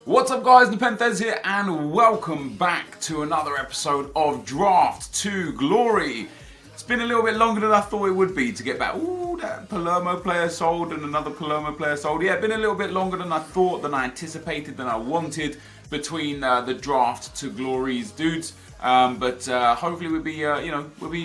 What's up guys, NepentheZ here and welcome back to another episode of Draft to Glory. It's been a little bit longer than I thought it would be to get back. Ooh, that Palermo player sold and another Palermo player sold. Yeah, been a little bit longer than I thought, than I anticipated, than I wanted between the Draft to Glories dudes. But hopefully we'll be,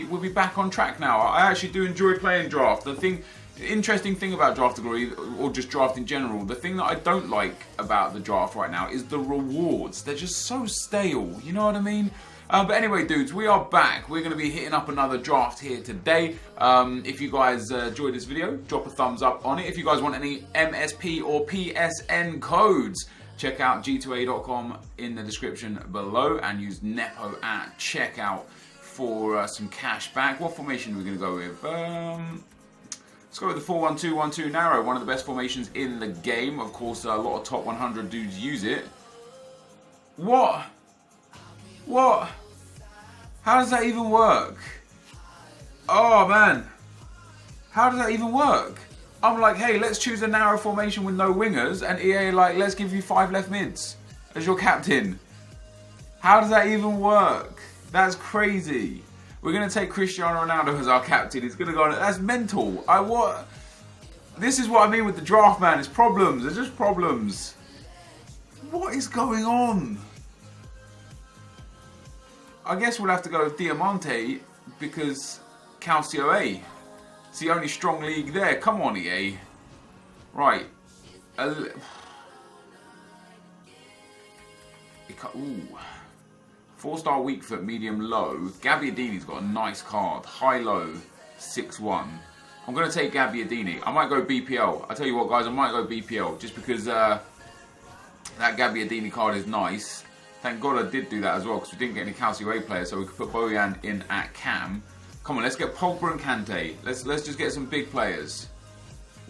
we'll be back on track now. I actually do enjoy playing Draft. The interesting thing about Draft to Glory, or just Draft in general, the thing that I don't like about the Draft right now is the rewards. They're just so stale, you know what I mean? But anyway, dudes, we are back. We're going to be hitting up another draft here today. If you guys enjoyed this video, drop a thumbs up on it. If you guys want any MSP or PSN codes, check out g2a.com in the description below and use Nepo at checkout for some cash back. What formation are we going to go with? Let's go with the 4-1-2-1-2 narrow, one of the best formations in the game. Of course, a lot of top 100 dudes use it. What? What? How does that even work? Oh man, how does that even work? I'm like, hey, let's choose a narrow formation with no wingers, and EA like, let's give you 5 left mids as your captain. How does that even work? That's crazy. We're going to take Cristiano Ronaldo as our captain. He's going to go on. That's mental. What? This is what I mean with the draft, man. It's problems. It's just problems. What is going on? I guess we'll have to go with Diamante because Calcio A. It's the only strong league there. Come on, EA. Right. Ooh. 4-star weak foot, medium low. Gabbiadini's got a nice card. High low, 6-1. I'm going to take Gabbiadini. I might go BPL. I tell you what, guys, I might go BPL just because that Gabbiadini card is nice. Thank God I did do that as well because we didn't get any Calcio A players, so we could put Bojan in at Cam. Come on, let's get Pogba and Kante. Let's just get some big players.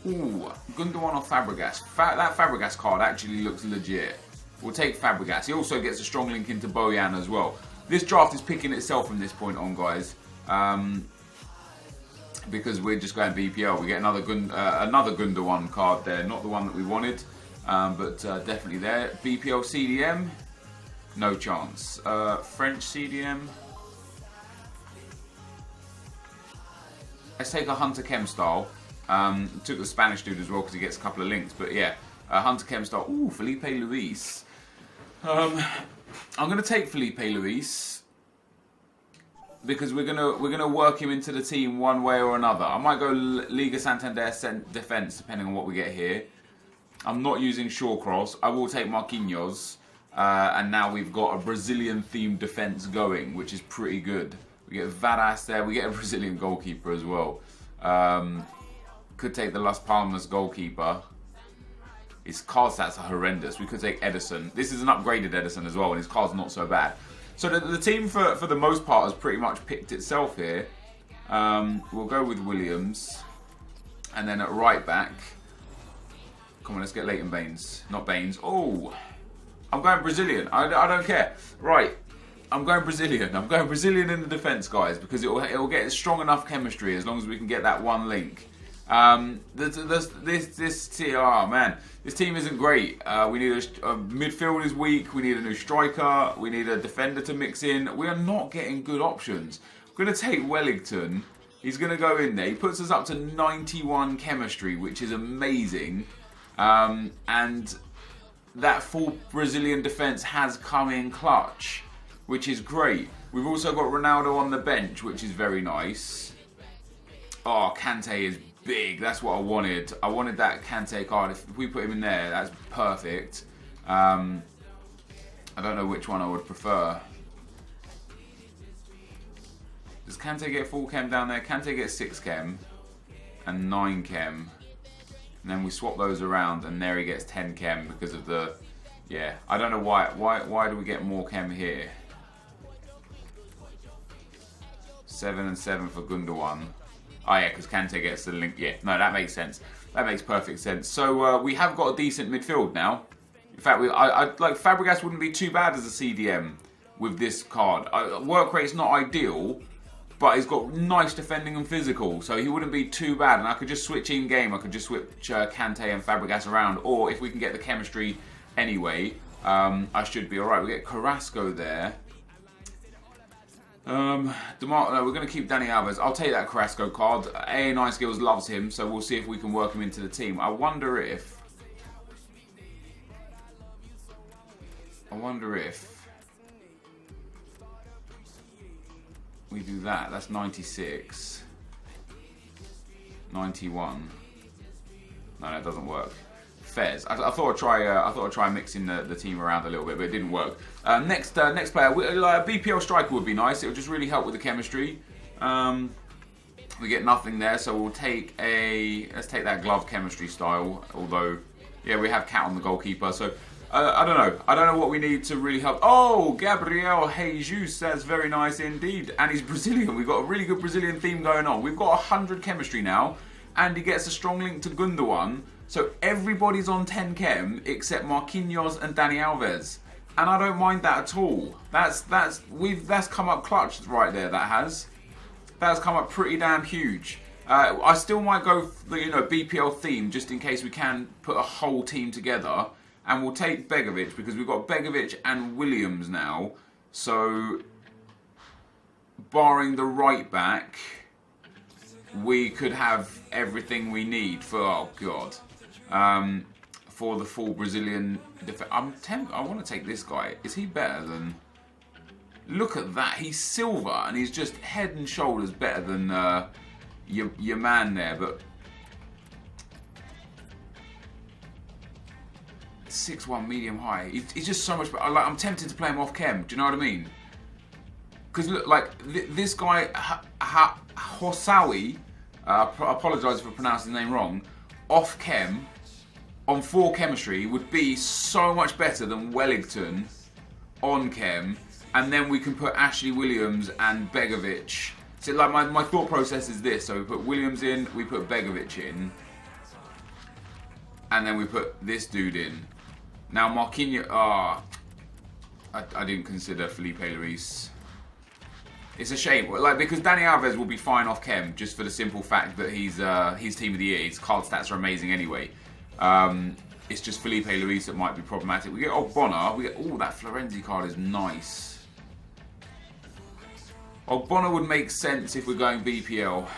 Ooh, Gundogan or Fabregas. That Fabregas card actually looks legit. We'll take Fabregas. He also gets a strong link into Bojan as well. This draft is picking itself from this point on, guys. Because we're just going BPL. We get another Gundogan card there. Not the one that we wanted, but definitely there. BPL CDM. No chance. French CDM. Let's take a Hunter Chem style. Took the Spanish dude as well because he gets a couple of links. But yeah, Hunter Chem style. Ooh, Felipe Luis. I'm gonna take Felipe Luis because we're gonna work him into the team one way or another. I might go Liga Santander defense depending on what we get here. I'm not using Shawcross. I will take Marquinhos, and now we've got a Brazilian themed defense going, which is pretty good. We get Varas there. We get a Brazilian goalkeeper as well. Could take the Las Palmas goalkeeper. His card stats are horrendous. We could take Edison. This is an upgraded Edison as well, and his card's not so bad. So the team, for the most part, has pretty much picked itself here. We'll go with Williams. And then at right back... Come on, let's get Leighton Baines. Not Baines. Oh! I'm going Brazilian. I don't care. Right. I'm going Brazilian. I'm going Brazilian in the defence, guys, because it'll get strong enough chemistry as long as we can get that one link. This team isn't great. We need a midfield is weak. We need a new striker. We need a defender to mix in. We are not getting good options. I'm going to take Wellington. He's going to go in there. He puts us up to 91 chemistry, which is amazing. And that full Brazilian defence has come in clutch, which is great. We've also got Ronaldo on the bench, which is very nice. Oh, Kante is big. That's what I wanted. I wanted that Kante card. If we put him in there, that's perfect. I don't know which one I would prefer. Does Kante get full chem down there? Kante gets 6 chem and 9 chem. And then we swap those around and there he gets 10 chem because of the... Yeah, I don't know why do we get more chem here? 7 and 7 for Gundogan. Oh yeah, because Kante gets the link. Yeah, no, that makes sense. That makes perfect sense. So we have got a decent midfield now. In fact, I like Fabregas wouldn't be too bad as a CDM with this card. Work rate's not ideal, but he's got nice defending and physical, so he wouldn't be too bad. And I could just switch in game. I could just switch Kante and Fabregas around, or if we can get the chemistry anyway, I should be alright. We get Carrasco there. No, we're going to keep Dani Alves. I'll take that Carrasco card. A9 Skills loves him, so we'll see if we can work him into the team. I wonder if we do that. That's 96. 91. No, it doesn't work. Fez. I thought I'd try mixing the team around a little bit, but it didn't work. Next player, a BPL striker would be nice. It would just really help with the chemistry. We get nothing there, so we'll take let's take that glove chemistry style. Although, yeah, we have Cat on the goalkeeper, so I don't know. I don't know what we need to really help. Oh, Gabriel Jesus, that's very nice indeed, and he's Brazilian. We've got a really good Brazilian theme going on. We've got 100 chemistry now, and he gets a strong link to Gundogan. So everybody's on 10 chem except Marquinhos and Dani Alves, and I don't mind that at all. That's come up clutch right there. That's come up pretty damn huge. I still might go for the BPL theme just in case we can put a whole team together, and we'll take Begovic because we've got Begovic and Williams now. So barring the right back, we could have everything we need for for the full Brazilian defense. I want to take this guy. Is he better than... Look at that. He's silver and he's just head and shoulders better than your man there. But 6'1", medium high. He's just so much better. I'm tempted to play him off chem. Do you know what I mean? Because look, like this guy, Hosawi, I apologise for pronouncing his name wrong, off chem, on 4 chemistry, would be so much better than Wellington on chem, and then we can put Ashley Williams and Begovic. So like my thought process is this, so we put Williams in, we put Begovic in, and then we put this dude in. Now Marquinhos, I didn't consider Felipe Luis. It's a shame, like, because Dani Alves will be fine off chem just for the simple fact that he's team of the year. His card stats are amazing anyway. It's just Felipe Luis that might be problematic. We get Ogbonna. That Florenzi card is nice. Ogbonna would make sense if we're going BPL,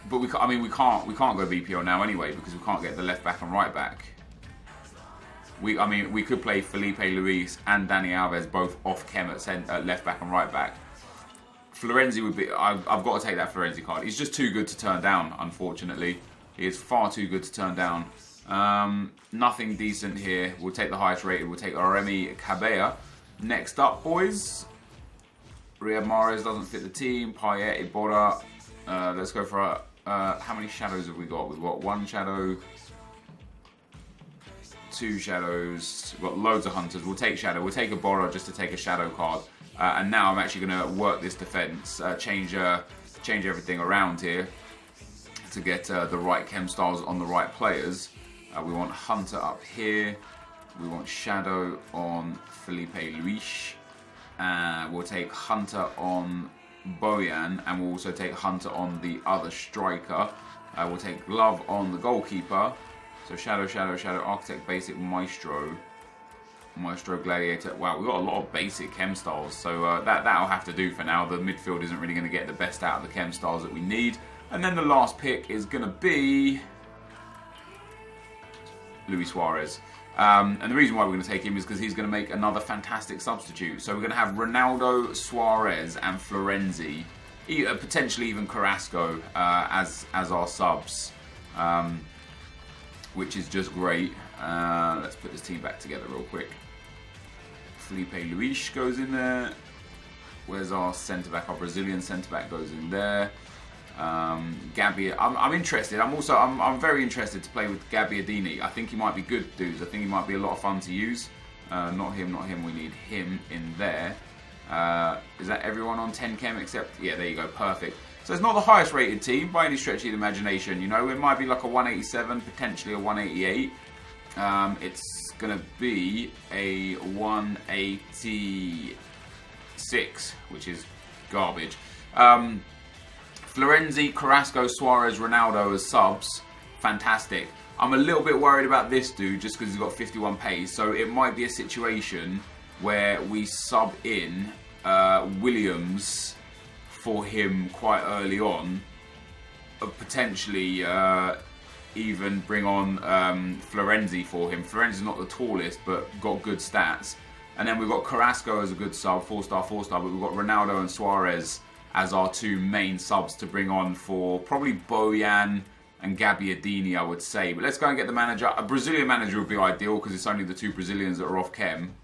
but we can't go BPL now anyway because we can't get the left back and right back. We could play Felipe Luis and Dani Alves both off chem at left back and right back. Florenzi would be... I've got to take that Florenzi card. He's just too good to turn down, unfortunately. He is far too good to turn down. Nothing decent here. We'll take the highest rated. We'll take Remy Cabella. Next up, boys. Riyad Mahrez doesn't fit the team. Payet, Iborra. Let's go for... how many shadows have we got? We've got 1 shadow... 2 shadows. We've got loads of hunters. We'll take shadow. We'll take a borrow just to take a shadow card. And now I'm actually going to work this defense, change everything around here to get the right chem styles on the right players. We want hunter up here. We want shadow on Felipe Luis. We'll take hunter on Bojan, and we'll also take hunter on the other striker. We'll take glove on the goalkeeper. So shadow, shadow, shadow, architect, basic, maestro, gladiator. Wow, we've got a lot of basic chem styles, so that'll have to do for now. The midfield isn't really going to get the best out of the chem styles that we need. And then the last pick is going to be Luis Suarez. And the reason why we're going to take him is because he's going to make another fantastic substitute. So we're going to have Ronaldo, Suarez, and Florenzi, potentially even Carrasco as our subs. Which is just great. Let's put this team back together real quick. Felipe Luis goes in there. Where's our centre-back? Our Brazilian centre-back goes in there. Gabby, I'm interested. I'm very interested to play with Gabbiadini. I think he might be good, dudes. I think he might be a lot of fun to use. Not him. We need him in there. Is that everyone on 10 chem except... Yeah, there you go. Perfect. So it's not the highest rated team by any stretch of the imagination. You know, it might be like a 187, potentially a 188. It's going to be a 186, which is garbage. Florenzi, Carrasco, Suarez, Ronaldo as subs. Fantastic. I'm a little bit worried about this dude just because he's got 51 pace. So it might be a situation where we sub in Williams for him quite early on. Potentially even bring on Florenzi for him. Florenzi's not the tallest, but got good stats. And then we've got Carrasco as a good sub, 4-star, 4-star. But we've got Ronaldo and Suarez as our two main subs to bring on for probably Bojan and Gabbiadini, I would say. But let's go and get the manager. A Brazilian manager would be ideal because it's only the two Brazilians that are off Chem.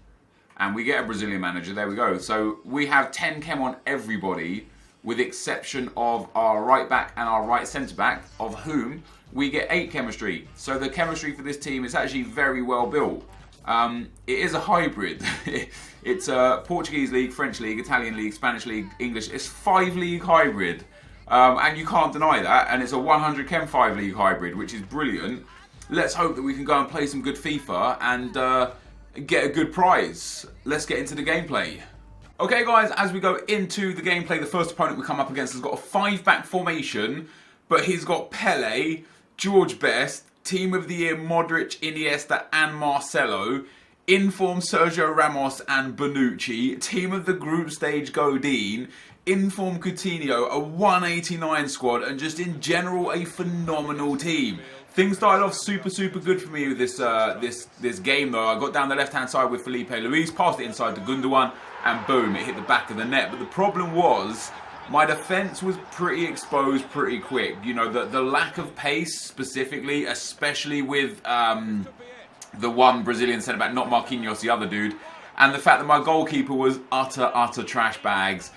And we get a Brazilian manager. There we go. So we have 10 Chem on everybody, with exception of our right back and our right centre back, of whom we get 8 chemistry. So the chemistry for this team is actually very well built. It is a hybrid. It's a Portuguese league, French league, Italian league, Spanish league, English. It's 5-league hybrid. And you can't deny that. And it's a 100 Chem 5-league hybrid, which is brilliant. Let's hope that we can go and play some good FIFA and get a good prize. Let's get into the gameplay. Okay guys, as we go into the gameplay, the first opponent we come up against has got a 5-back formation, but he's got Pele, George Best, Team of the Year Modric, Iniesta and Marcelo, in-form Sergio Ramos and Bonucci, Team of the Group Stage Godin, in-form Coutinho, a 189 squad, and just in general a phenomenal team. Things started off super good for me with this game though. I got down the left-hand side with Felipe Luis, passed it inside to Gundogan, and boom, it hit the back of the net. But the problem was, my defence was pretty exposed pretty quick. You know, the lack of pace specifically, especially with the one Brazilian centre-back, not Marquinhos, the other dude, and the fact that my goalkeeper was utter trash bags,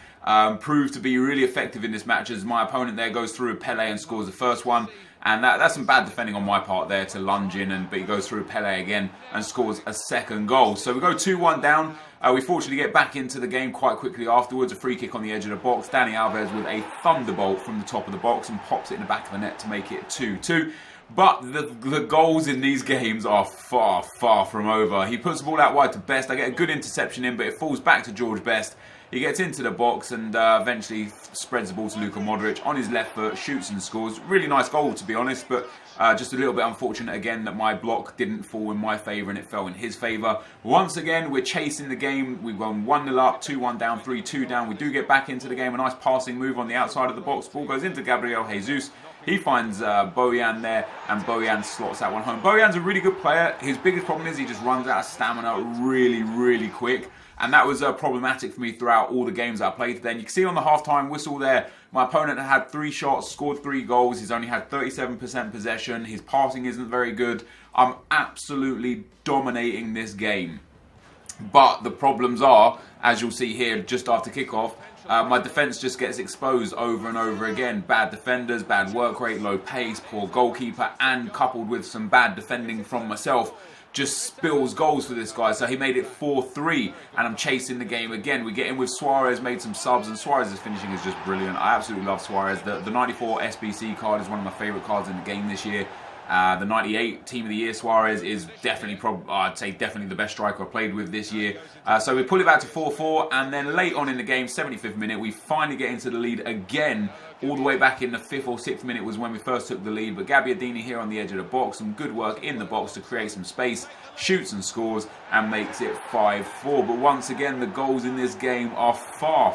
proved to be really effective in this match as my opponent there goes through Pele and scores the first one. And that's some bad defending on my part there to lunge in, but he goes through Pele again and scores a second goal. So we go 2-1 down. We fortunately get back into the game quite quickly afterwards. A free kick on the edge of the box. Dani Alves with a thunderbolt from the top of the box and pops it in the back of the net to make it 2-2. But the goals in these games are far from over. He puts the ball out wide to Best. I get a good interception in, but it falls back to George Best. He gets into the box and eventually spreads the ball to Luka Modric on his left foot, shoots and scores. Really nice goal, to be honest, but just a little bit unfortunate again that my block didn't fall in my favour and it fell in his favour. Once again, we're chasing the game. We've gone 1-0 up, 2-1 down, 3-2 down. We do get back into the game. A nice passing move on the outside of the box. Ball goes into Gabriel Jesus. He finds Bojan there, and Bojan slots that one home. Bojan's a really good player. His biggest problem is he just runs out of stamina really quick. And that was problematic for me throughout all the games I played then. You can see on the half-time whistle there, my opponent had 3 shots, scored 3 goals. He's only had 37% possession. His passing isn't very good. I'm absolutely dominating this game. But the problems are, as you'll see here just after kickoff, my defence just gets exposed over and over again. Bad defenders, bad work rate, low pace, poor goalkeeper, and coupled with some bad defending from myself, just spills goals for this guy. So he made it 4-3, and I'm chasing the game again. We get in with Suarez, made some subs, and Suarez's finishing is just brilliant. I absolutely love Suarez. The 94 SBC card is one of my favourite cards in the game this year. The 98 Team of the Year Suarez is definitely, I'd say definitely the best striker I played with this year. So we pull it back to 4-4, and then late on in the game, 75th minute, we finally get into the lead again. All the way back in the 5th or 6th minute was when we first took the lead, but Gabbiadini here on the edge of the box, some good work in the box to create some space, shoots and scores, and makes it 5-4. But once again, the goals in this game are far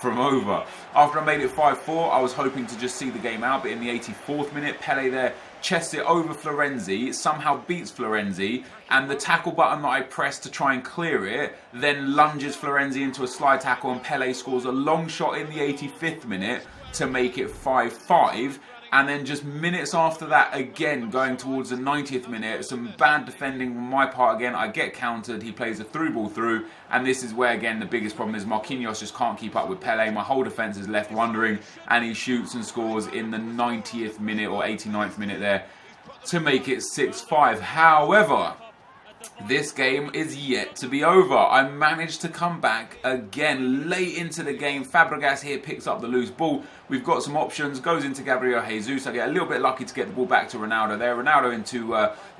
from over. After I made it 5-4, I was hoping to just see the game out, but in the 84th minute, Pele there chests it over Florenzi, somehow beats Florenzi, and the tackle button that I pressed to try and clear it then lunges Florenzi into a slide tackle, and Pele scores a long shot in the 85th minute to make it 5-5. And then just minutes after that, again, going towards the 90th minute, some bad defending on my part again. I get countered, he plays a through ball through, and this is where, again, the biggest problem is Marquinhos just can't keep up with Pele. My whole defence is left wondering, and he shoots and scores in the 90th minute or 89th minute there to make it 6-5. However, this game is yet to be over. I managed to come back again late into the game. Fabregas here picks up the loose ball. We've got some options. Goes into Gabriel Jesus. I get a little bit lucky to get the ball back to Ronaldo there. Ronaldo into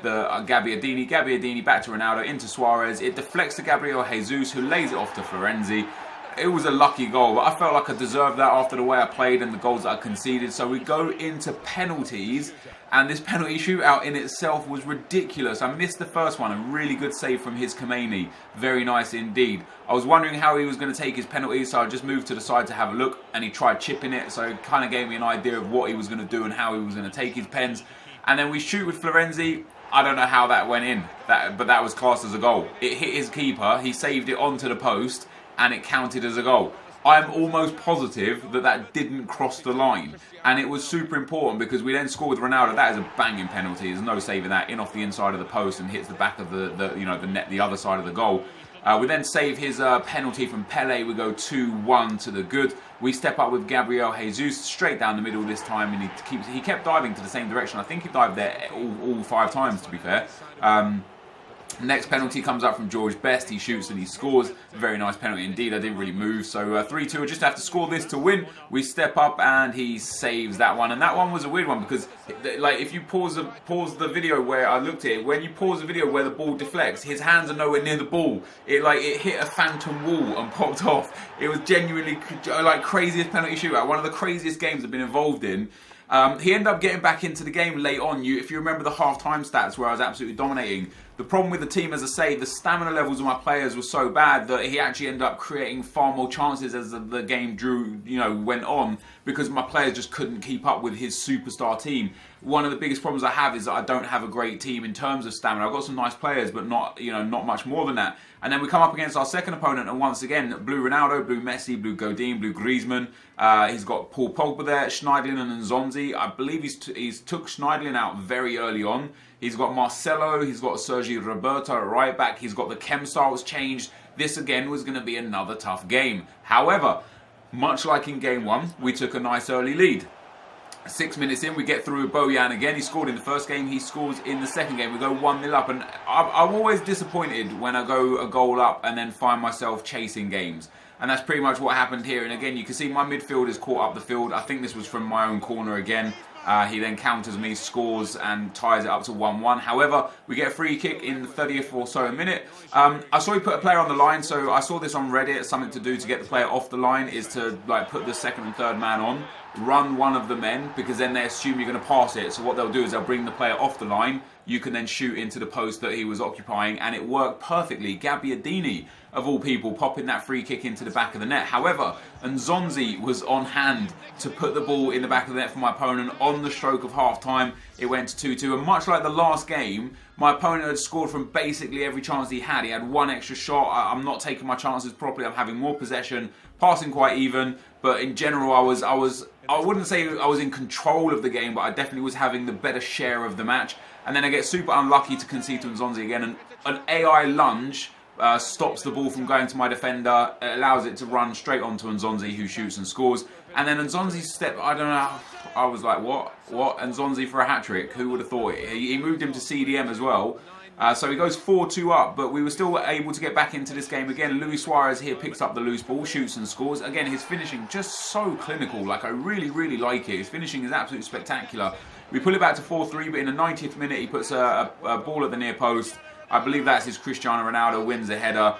Gabbiadini. Gabbiadini back to Ronaldo into Suarez. It deflects to Gabriel Jesus, who lays it off to Florenzi. it was a lucky goal, but I felt like I deserved that after the way I played and the goals that I conceded. So we go into penalties, and this penalty shootout in itself was ridiculous. I missed the first one, a really good save from his Khomeini. Very nice indeed. I was wondering how he was going to take his penalties, so I just moved to the side to have a look, and he tried chipping it, so it kind of gave me an idea of what he was going to do and how he was going to take his pens. And then we shoot with Florenzi. I don't know how that went in, but that was classed as a goal. It hit his keeper, he saved it onto the post, and it counted as a goal. I'm almost positive that that didn't cross the line, and it was super important because we then scored with Ronaldo. That is a banging penalty. There's no saving that. In off the inside of the post and hits the back of the net, the other side of the goal. We then save his penalty from Pele. We go 2-1 to the good. We step up with Gabriel Jesus straight down the middle this time, and he kept diving to the same direction. I think he dived there all 5 times, to be fair. Next penalty comes up from George Best. He shoots and he scores. Very nice penalty indeed. I didn't really move. So 3-2. I just have to score this to win. We step up and he saves that one. And that one was a weird one because, like, if you pause the video where I looked at it, when you pause the video where the ball deflects, his hands are nowhere near the ball. It hit a phantom wall and popped off. It was genuinely like craziest penalty shootout. One of the craziest games I've been involved in. He ended up getting back into the game late on. If you remember the half-time stats where I was absolutely dominating, the problem with the team, as I say, the stamina levels of my players were so bad that he actually ended up creating far more chances as the game went on, because my players just couldn't keep up with his superstar team. One of the biggest problems I have is that I don't have a great team in terms of stamina. I've got some nice players, but not much more than that. And then we come up against our second opponent, and once again, blue Ronaldo, blue Messi, blue Godin, blue Griezmann. He's got Paul Pogba there, Schneiderlin and Nzonzi. I believe he's took Schneiderlin out very early on. He's got Marcelo, he's got Sergi Roberto at right back. He's got the Chem styles changed. This again was going to be another tough game. However, much like in game 1, we took a nice early lead. 6 minutes in, we get through Bojan again. He scored in the first game, he scores in the second game. We go 1-0 up, and I'm always disappointed when I go a goal up and then find myself chasing games. And that's pretty much what happened here. And again, you can see my midfield is caught up the field. I think this was from my own corner again. He then counters me, scores, and ties it up to 1-1. However, we get a free kick in the 30th or so minute. I saw he put a player on the line, so I saw this on Reddit. Something to do to get the player off the line is to put the second and third man on, run one of the men, because then they assume you're going to pass it. So what they'll do is they'll bring the player off the line. You can then shoot into the post that he was occupying, and it worked perfectly. Gabbiadini, of all people, popping that free kick into the back of the net. However, Nzonzi was on hand to put the ball in the back of the net for my opponent on the stroke of half-time. It went to 2-2, and much like the last game, my opponent had scored from basically every chance he had. He had one extra shot. I'm not taking my chances properly. I'm having more possession, passing quite even, but in general, I wouldn't say I was in control of the game, but I definitely was having the better share of the match. And then I get super unlucky to concede to Nzonzi again, and an AI lunge stops the ball from going to my defender. It allows it to run straight onto Nzonzi, who shoots and scores. And then Nzonzi's step, I don't know, I was like, what? Nzonzi for a hat-trick? Who would have thought it? He moved him to CDM as well. So he goes 4-2 up, but we were still able to get back into this game again. Luis Suarez here picks up the loose ball, shoots and scores. Again, his finishing just so clinical. Like, I really, really like it. His finishing is absolutely spectacular. We pull it back to 4-3, but in the 90th minute, he puts a ball at the near post. I believe that's his Cristiano Ronaldo, wins a header.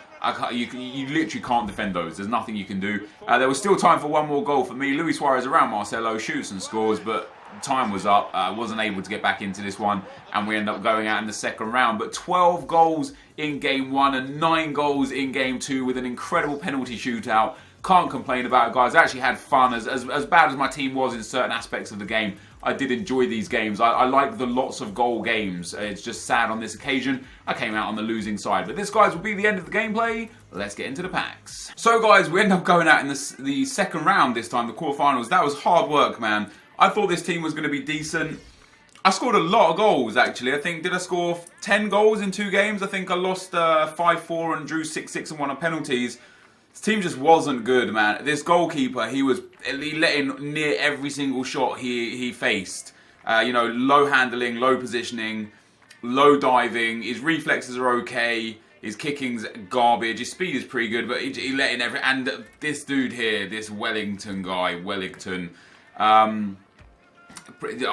You literally can't defend those. There's nothing you can do. There was still time for one more goal for me. Luis Suarez around Marcelo, shoots and scores, but time was up. Wasn't able to get back into this one, and we end up going out in the second round. But 12 goals in game 1 and 9 goals in game 2 with an incredible penalty shootout. Can't complain about it, guys. I actually had fun. As bad as my team was in certain aspects of the game, I did enjoy these games. I like the lots of goal games. It's just sad on this occasion I came out on the losing side. But this, guys, will be the end of the gameplay. Let's get into the packs. So, guys, we end up going out in the second round this time, the quarterfinals. That was hard work, man. I thought this team was going to be decent. I scored a lot of goals, actually. I think, did I score 10 goals in 2 games? I think I lost 5-4 and drew 6-6 and won on penalties. This team just wasn't good, man. This goalkeeper, he let in near every single shot he faced. Low handling, low positioning, low diving. His reflexes are okay. His kicking's garbage. His speed is pretty good, but he let in every... And this dude here, this Wellington guy, I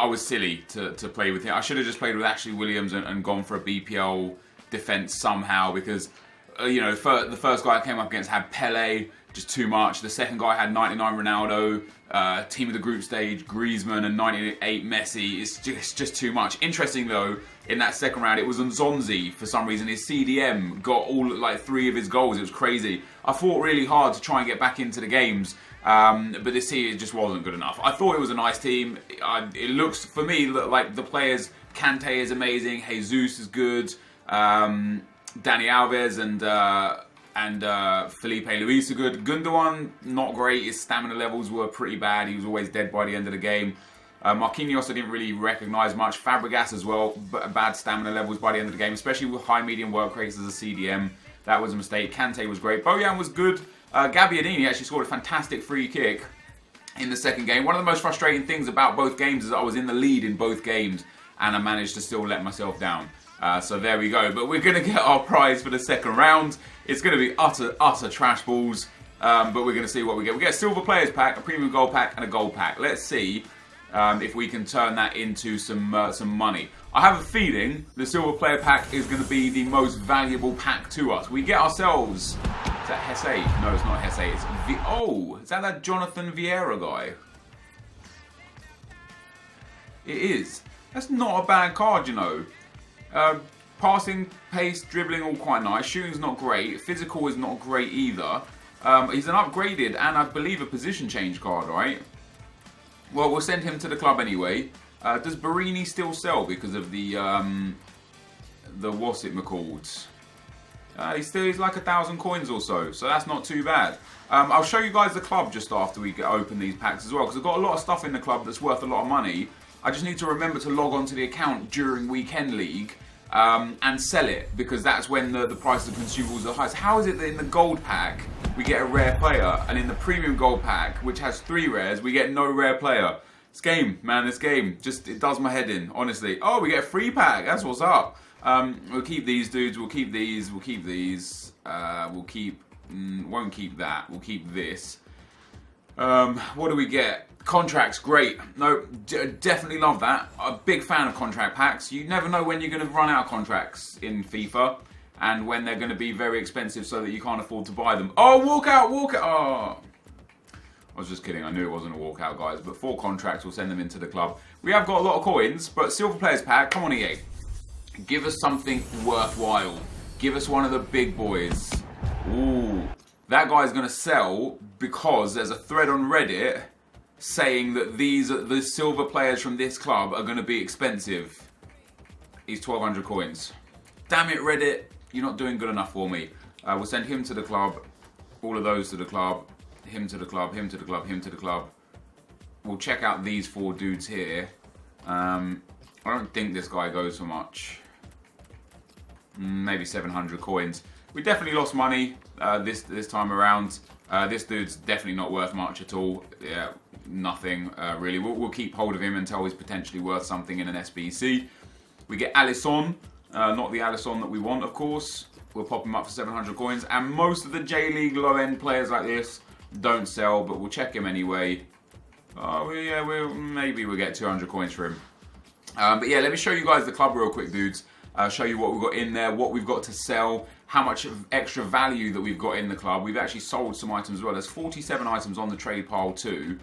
was silly to play with him. I should have just played with Ashley Williams and gone for a BPL defence somehow, because... the first guy I came up against had Pele, just too much. The second guy had 99 Ronaldo, team of the group stage, Griezmann, and 98 Messi. It's just too much. Interesting though, in that second round, it was Nzonzi for some reason. His CDM got all like 3 of his goals. It was crazy. I fought really hard to try and get back into the games, but this team just wasn't good enough. I thought it was a nice team. It looks, for me, like the players, Kante is amazing, Jesus is good, Dani Alves and Felipe Luis are good. Gundogan, not great. His stamina levels were pretty bad. He was always dead by the end of the game. Marquinhos I didn't really recognise much. Fabregas as well, but bad stamina levels by the end of the game, especially with high medium work rates as a CDM. That was a mistake. Kante was great. Bojan was good. Gabbiadini actually scored a fantastic free kick in the second game. One of the most frustrating things about both games is that I was in the lead in both games and I managed to still let myself down. So there we go. But we're going to get our prize for the second round. It's going to be utter trash balls. But we're going to see what we get. We get a silver players pack, a premium gold pack, and a gold pack. Let's see if we can turn that into some money. I have a feeling the silver player pack is going to be the most valuable pack to us. We get ourselves... Is that Hesse? No, it's not Hesse. It's is that Jonathan Vieira guy? It is. That's not a bad card, you know. Passing, pace, dribbling, all quite nice. Shooting's not great. Physical is not great either. He's an upgraded and I believe a position change card, right? Well, we'll send him to the club anyway. Does Barini still sell because of the what's it called? He's like 1,000 coins or so that's not too bad. I'll show you guys the club just after we open these packs as well, because I've got a lot of stuff in the club that's worth a lot of money. I just need to remember to log on to the account during Weekend League and sell it, because that's when the price of consumables are highest. How is it that in the gold pack we get a rare player, and in the premium gold pack, which has 3 rares, we get no rare player? This game, man, this game, just, it does my head in, honestly. Oh, we get a free pack, that's what's up. We'll keep these dudes, we'll keep these, we'll keep these, we'll keep, won't keep that, we'll keep this. What do we get? Contracts, great. No, definitely love that. A big fan of contract packs. You never know when you're going to run out of contracts in FIFA, and when they're going to be very expensive so that you can't afford to buy them. Oh, walk out! Oh. I was just kidding, I knew it wasn't a walkout, guys, but 4 contracts, we'll send them into the club. We have got a lot of coins, but Silver Players Pack, come on EA. Give us something worthwhile. Give us one of the big boys. Ooh, that guy's going to sell because there's a thread on Reddit saying that the silver players from this club are going to be expensive. He's 1,200 coins. Damn it, Reddit, you're not doing good enough for me. We'll send him to the club, all of those to the club, him to the club, him to the club, him to the club. We'll check out these 4 dudes here. I don't think this guy goes for much. Maybe 700 coins. We definitely lost money this time around. This dude's definitely not worth much at all. Yeah, nothing really. We'll keep hold of him until he's potentially worth something in an SBC. We get Alisson, not the Alisson that we want, of course. We'll pop him up for 700 coins. And most of the J-League low-end players like this don't sell, but we'll check him anyway. Maybe we'll get 200 coins for him. But yeah, let me show you guys the club real quick, dudes. Show you what we've got in there, what we've got to sell, how much extra value that we've got in the club. We've actually sold some items as well. There's 47 items on the trade pile too.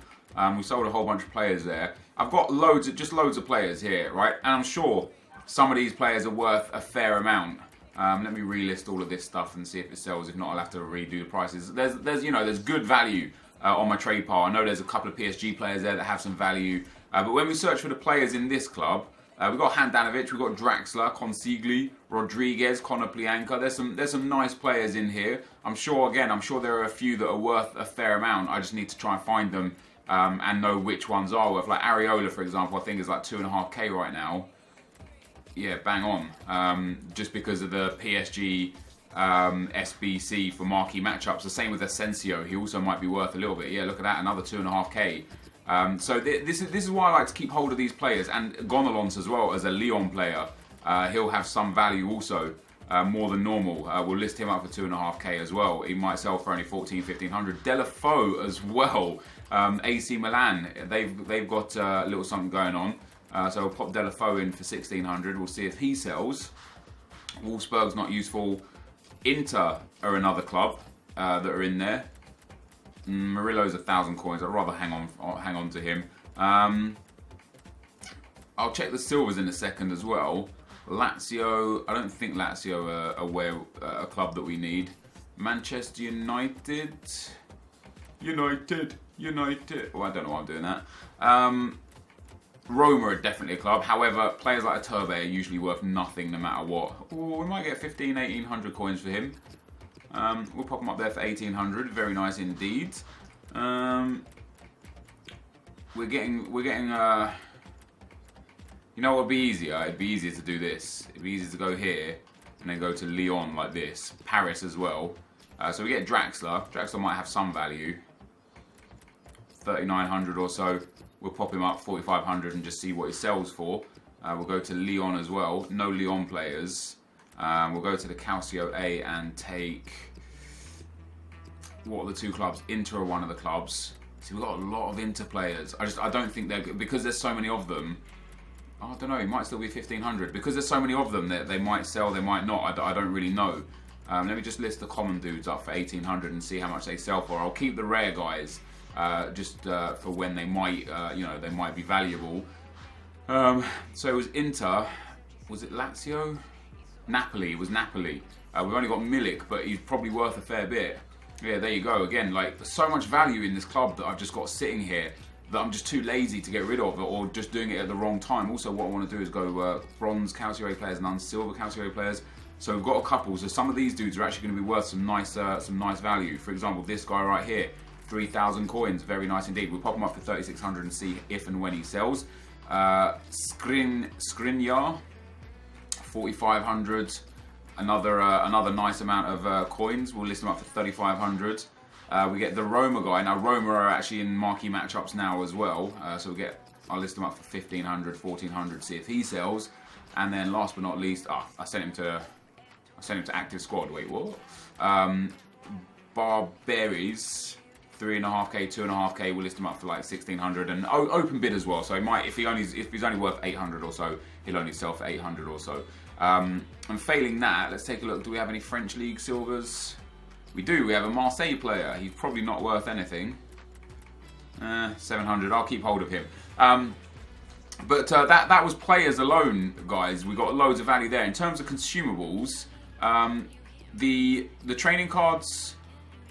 We sold a whole bunch of players there. I've got loads of players here, right? And I'm sure some of these players are worth a fair amount. Let me relist all of this stuff and see if it sells. If not, I'll have to redo the prices. There's good value on my trade pile. I know there's a couple of PSG players there that have some value. But when we search for the players in this club, we've got Handanovic, we've got Draxler, Consigli, Rodriguez, Konoplyanka. There's some nice players in here. I'm sure there are a few that are worth a fair amount. I just need to try and find them and know which ones are worth. Like Areola, for example, I think is like 2.5k right now. Yeah, bang on. Just because of the PSG SBC for marquee matchups. The same with Asensio. He also might be worth a little bit. Yeah, look at that, another 2.5k. So this is why I like to keep hold of these players, and Gonalons as well as a Lyon player. He'll have some value also, more than normal. We'll list him up for 2.5k as well. He might sell for only 1,400. Delafoe as well. AC Milan, they've got a little something going on. So we'll pop Delafoe in for 1,600. We'll see if he sells. Wolfsburg's not useful. Inter are another club that are in there. Murillo's 1,000 coins. I'd rather hang on to him. I'll check the silvers in a second as well. Lazio, I don't think Lazio are a club that we need. Manchester United. United. Well, I don't know why I'm doing that. Roma are definitely a club. However, players like Iturbe are usually worth nothing no matter what. Ooh, we might get 1,800 coins for him. We'll pop him up there for 1,800. Very nice indeed. We're getting. You know what would be easier? It'd be easier to do this. It'd be easier to go here and then go to Lyon like this. Paris as well. So we get Draxler. Draxler might have some value. 3,900 or so. We'll pop him up 4,500 and just see what he sells for. We'll go to Lyon as well. No Lyon players. We'll go to the Calcio A and take... What are the two clubs? Inter are one of the clubs. See, we've got a lot of Inter players. I don't think they're... Because there's so many of them... I don't know, it might still be 1,500. Because there's so many of them, they might sell, they might not. I don't really know. Let me just list the common dudes up for 1,800 and see how much they sell for. I'll keep the rare guys just for when they might, they might be valuable. So it was Inter. Was it Lazio? Napoli. It was Napoli. We've only got Milik, but he's probably worth a fair bit. Yeah, there you go. Again, like, there's so much value in this club that I've just got sitting here that I'm just too lazy to get rid of, or just doing it at the wrong time. Also, what I want to do is go bronze Calcio A players and silver Calcio A players. So we've got a couple. So some of these dudes are actually going to be worth some nice value. For example, this guy right here, 3,000 coins, very nice indeed. We'll pop him up for 3,600 and see if and when he sells. Skriniar, 4,500. Another nice amount of coins. We'll list him up for 3,500. We get the Roma guy. Now Roma are actually in marquee matchups now as well. So I'll list him up for 1,500, 1,400. See if he sells. And then last but not least, I sent him to active squad. Wait, what? Barberies, 3.5k, 2.5k. We'll list him up for like 1,600 and open bid as well. So he might, if he's only worth 800 or so, he'll only sell for 800 or so. And failing that, let's take a look. Do we have any French League silvers? We do. We have a Marseille player. He's probably not worth anything. 700. I'll keep hold of him. But that was players alone, guys. We got loads of value there. In terms of consumables, the training cards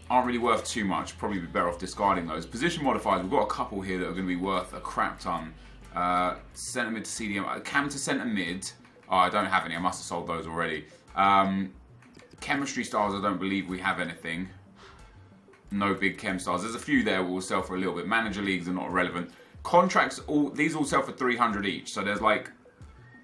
aren't really worth too much. Probably be better off discarding those. Position modifiers, we've got a couple here that are going to be worth a crap ton. Centre mid to CDM. Cam to centre mid. Oh, I don't have any. I must have sold those already. Chemistry stars, I don't believe we have anything. No big chem stars. There's a few there we'll sell for a little bit. Manager leagues are not relevant. Contracts, these all sell for 300 each. So there's like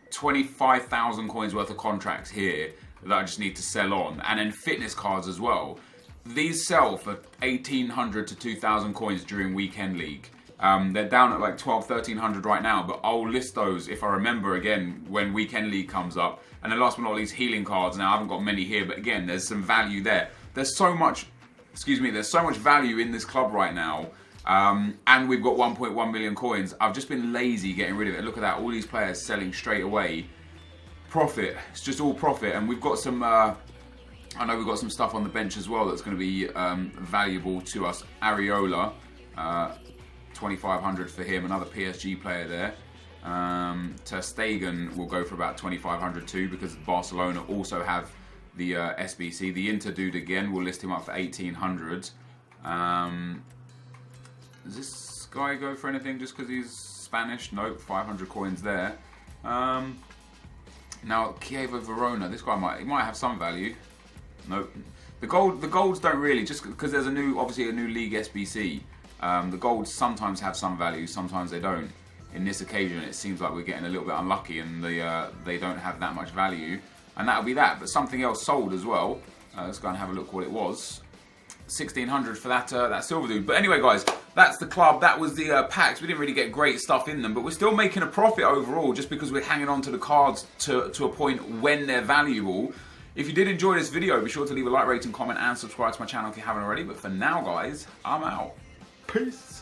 25,000 coins worth of contracts here that I just need to sell on. And then fitness cards as well. These sell for 1,800 to 2,000 coins during weekend league. They're down at like 1,200, 1,300 right now, but I'll list those if I remember again when weekend league comes up. And then last but not least, healing cards. Now I haven't got many here, but again, there's some value there. There's so much value in this club right now. And we've got 1.1 million coins. I've just been lazy getting rid of it. Look at that, all these players selling straight away. Profit, it's just all profit. And we've got some, I know we've got some stuff on the bench as well that's going to be valuable to us. Areola, 2,500 for him, another PSG player there. Ter Stegen will go for about 2,500 too, because Barcelona also have the SBC. The Inter dude again, we'll list him up for 1,800. Does this guy go for anything just because he's Spanish? Nope, 500 coins there. Now Chievo Verona, this guy might have some value. Nope. The golds don't really, just because there's obviously a new league SBC. The golds sometimes have some value, sometimes they don't. In this occasion, it seems like we're getting a little bit unlucky and they don't have that much value. And that'll be that. But something else sold as well. Let's go and have a look what it was. 1,600 for that silver dude. But anyway, guys, that's the club. That was the packs. We didn't really get great stuff in them, but we're still making a profit overall just because we're hanging on to the cards to a point when they're valuable. If you did enjoy this video, be sure to leave a like, rating, comment, and subscribe to my channel if you haven't already. But for now, guys, I'm out. Peace.